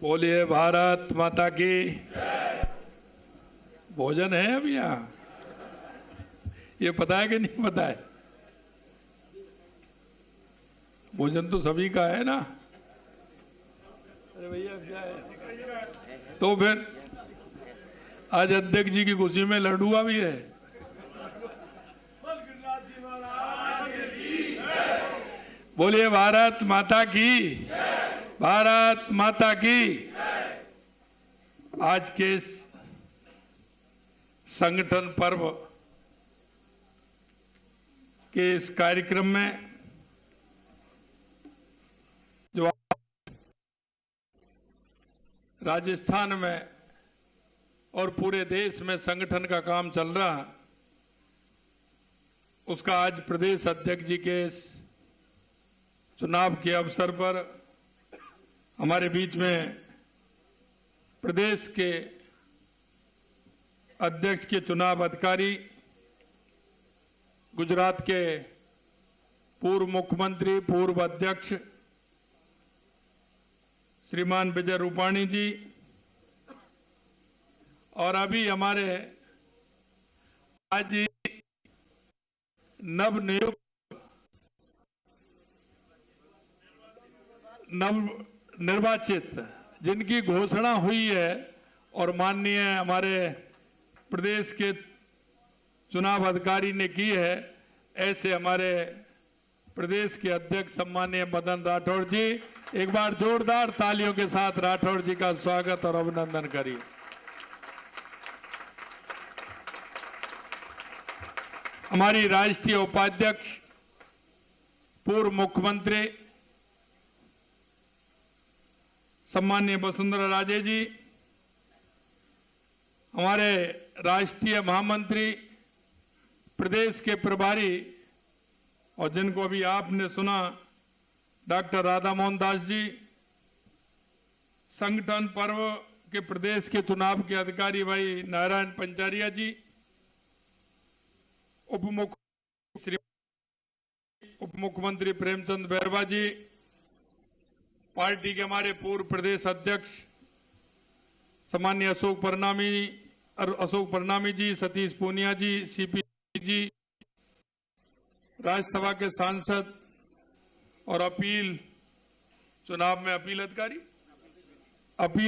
बोलिए भारत माता की। भोजन है अभी यहाँ? ये पता है कि नहीं पता है? भोजन तो सभी का है ना। अरे भैया क्या है? तो फिर आज अध्यक्ष जी की खुशी में लड्डुआ भी है। बोलिए भारत माता की। भारत माता की। आज के इस संगठन पर्व के इस कार्यक्रम में जो राजस्थान में और पूरे देश में संगठन का काम चल रहा है, उसका आज प्रदेश अध्यक्ष जी के इस चुनाव के अवसर पर हमारे बीच में प्रदेश के अध्यक्ष के चुनाव अधिकारी, गुजरात के पूर्व मुख्यमंत्री, पूर्व अध्यक्ष श्रीमान विजय रूपाणी जी, और अभी हमारे आज नवनिर्वाचित जिनकी घोषणा हुई है और माननीय हमारे प्रदेश के चुनाव अधिकारी ने की है, ऐसे हमारे प्रदेश के अध्यक्ष सम्माननीय मदन राठौड़ जी, एक बार जोरदार तालियों के साथ राठौड़ जी का स्वागत और अभिनंदन करिए। हमारी राष्ट्रीय उपाध्यक्ष, पूर्व मुख्यमंत्री सम्माननीय वसुंधरा राजे जी, हमारे राष्ट्रीय महामंत्री, प्रदेश के प्रभारी और जिनको अभी आपने सुना डॉक्टर राधा मोहन दास जी, संगठन पर्व के प्रदेश के चुनाव के अधिकारी भाई नारायण पंचारिया जी, उप मुख्यमंत्री प्रेमचंद बैरवा जी, पार्टी के हमारे पूर्व प्रदेश अध्यक्ष सम्माननीय अशोक परनामी जी, सतीश पूनिया जी, सीपी जी, राज्यसभा के सांसद और चुनाव में अपील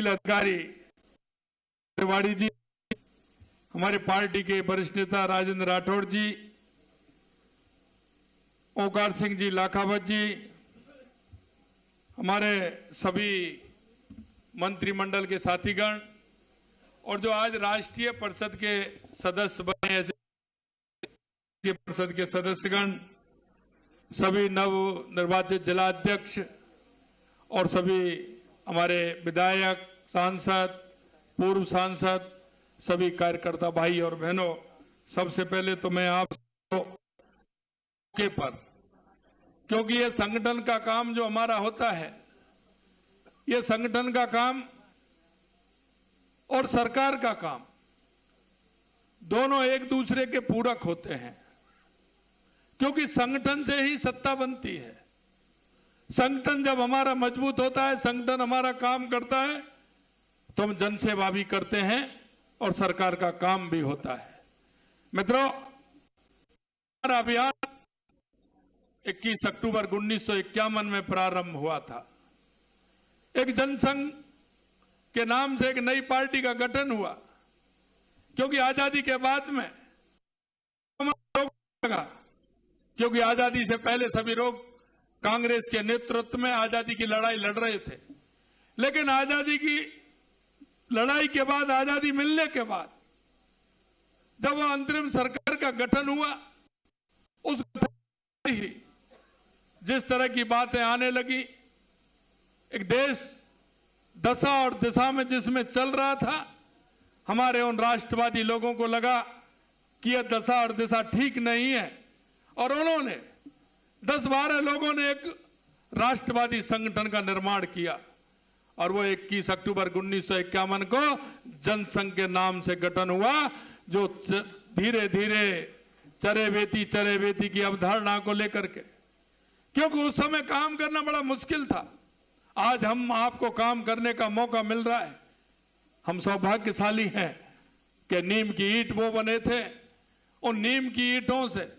अधिकारी तिवारी जी, हमारे पार्टी के वरिष्ठ नेता राजेंद्र राठौड़ जी, ओंकार सिंह जी लाखावत जी, हमारे सभी मंत्रिमंडल के साथीगण और जो आज राष्ट्रीय परिषद के सदस्य बने, ऐसे परिषद के सदस्यगण, सभी नव निर्वाचित जिलाध्यक्ष और सभी हमारे विधायक, सांसद, पूर्व सांसद, सभी कार्यकर्ता भाई और बहनों, सबसे पहले तो मैं आप के पर, क्योंकि ये संगठन का काम जो हमारा होता है, ये संगठन का काम और सरकार का काम दोनों एक दूसरे के पूरक होते हैं, क्योंकि संगठन से ही सत्ता बनती है। संगठन जब हमारा मजबूत होता है, संगठन हमारा काम करता है, तो हम जनसेवा भी करते हैं और सरकार का काम भी होता है। मित्रों, हमारा अभियान 21 अक्टूबर 1951 में प्रारंभ हुआ था। एक जनसंघ के नाम से एक नई पार्टी का गठन हुआ, क्योंकि आजादी के बाद में लगा, क्योंकि आजादी से पहले सभी लोग कांग्रेस के नेतृत्व में आजादी की लड़ाई लड़ रहे थे, लेकिन आजादी की लड़ाई के बाद, आजादी मिलने के बाद, जब वह अंतरिम सरकार का गठन हुआ, उस ही जिस तरह की बातें आने लगी, एक देश दशा और दिशा में जिसमें चल रहा था, हमारे उन राष्ट्रवादी लोगों को लगा कि यह दशा और दिशा ठीक नहीं है, और उन्होंने 10-12 लोगों ने एक राष्ट्रवादी संगठन का निर्माण किया, और वो 21 अक्टूबर 1951 को जनसंघ के नाम से गठन हुआ, जो धीरे धीरे चरेवेती की अवधारणा को लेकर के, क्योंकि उस समय काम करना बड़ा मुश्किल था। आज हम आपको काम करने का मौका मिल रहा है। हम सौभाग्यशाली हैं कि नीम की ईंट वो बने थे। उन नीम की ईंटों से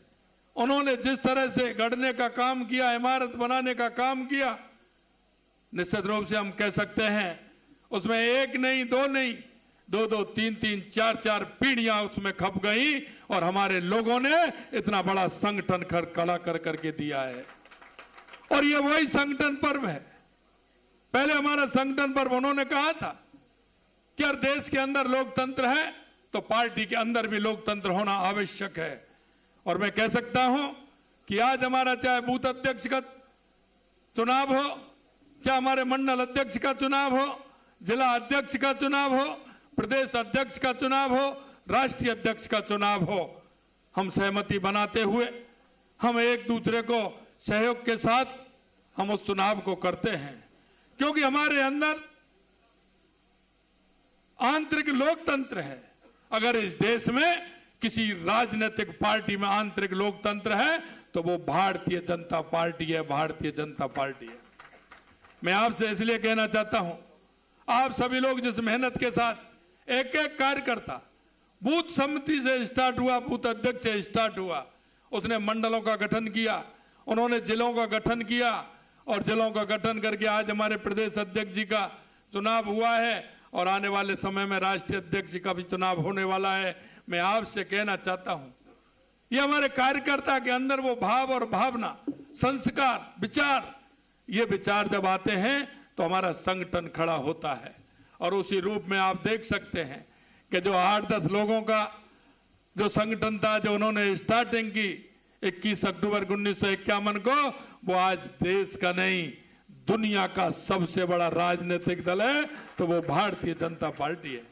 उन्होंने जिस तरह से गढ़ने का काम किया, इमारत बनाने का काम किया, निश्चित रूप से हम कह सकते हैं उसमें एक नहीं, दो नहीं, दो दो, तीन तीन, चार चार पीढ़ियां उसमें खप गई और हमारे लोगों ने इतना बड़ा संगठन खड़ा कर करके दिया है। और ये वही संगठन पर्व है। पहले हमारा संगठन पर्व उन्होंने कहा था कि यार देश के अंदर लोकतंत्र है तो पार्टी के अंदर भी लोकतंत्र होना आवश्यक है। और मैं कह सकता हूं कि आज हमारा चाहे बूथ अध्यक्ष का चुनाव हो, चाहे हमारे मंडल अध्यक्ष का चुनाव हो, जिला अध्यक्ष का चुनाव हो, प्रदेश अध्यक्ष का चुनाव हो, राष्ट्रीय अध्यक्ष का चुनाव हो, हम सहमति बनाते हुए हम एक दूसरे को सहयोग के साथ हम उस चुनाव को करते हैं। क्योंकि हमारे अंदर आंतरिक लोकतंत्र है। अगर इस देश में किसी राजनीतिक पार्टी में आंतरिक लोकतंत्र है तो वो भारतीय जनता पार्टी है, भारतीय जनता पार्टी है। मैं आपसे इसलिए कहना चाहता हूं, आप सभी लोग जिस मेहनत के साथ एक एक कार्यकर्ता बूथ समिति से स्टार्ट हुआ, बूथ अध्यक्ष से स्टार्ट हुआ, उसने मंडलों का गठन किया, उन्होंने जिलों का गठन किया और जिलों का गठन करके आज हमारे प्रदेश अध्यक्ष जी का चुनाव हुआ है और आने वाले समय में राष्ट्रीय अध्यक्ष जी का भी चुनाव होने वाला है। मैं आपसे कहना चाहता हूं, ये हमारे कार्यकर्ता के अंदर वो भाव और भावना, संस्कार, विचार, ये विचार जब आते हैं तो हमारा संगठन खड़ा होता है। और उसी रूप में आप देख सकते हैं कि जो 8-10 लोगों का जो संगठन था, जो उन्होंने स्टार्टिंग की 21 अक्टूबर 1951 को, वो आज देश का नहीं दुनिया का सबसे बड़ा राजनीतिक दल है, तो वो भारतीय जनता पार्टी है।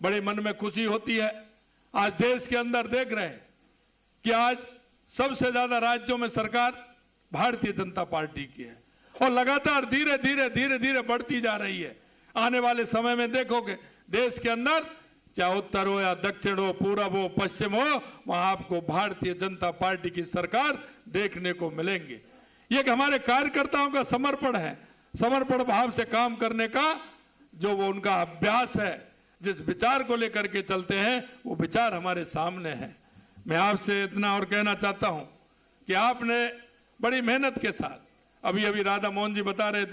बड़ी मन में खुशी होती है। आज देश के अंदर देख रहे हैं कि आज सबसे ज्यादा राज्यों में सरकार भारतीय जनता पार्टी की है और लगातार धीरे धीरे धीरे धीरे बढ़ती जा रही है। आने वाले समय में देखोगे देश के अंदर चाहे उत्तर हो या दक्षिण हो, पूरब हो, पश्चिम हो, वहां आपको भारतीय जनता पार्टी की सरकार देखने को मिलेंगी। ये कि हमारे कार्यकर्ताओं का समर्पण है, समर्पण भाव से काम करने का जो वो उनका अभ्यास है, जिस विचार को लेकर के चलते हैं, वो विचार हमारे सामने है। मैं आपसे इतना और कहना चाहता हूं कि आपने बड़ी मेहनत के साथ, अभी राधा मोहन जी बता रहे थे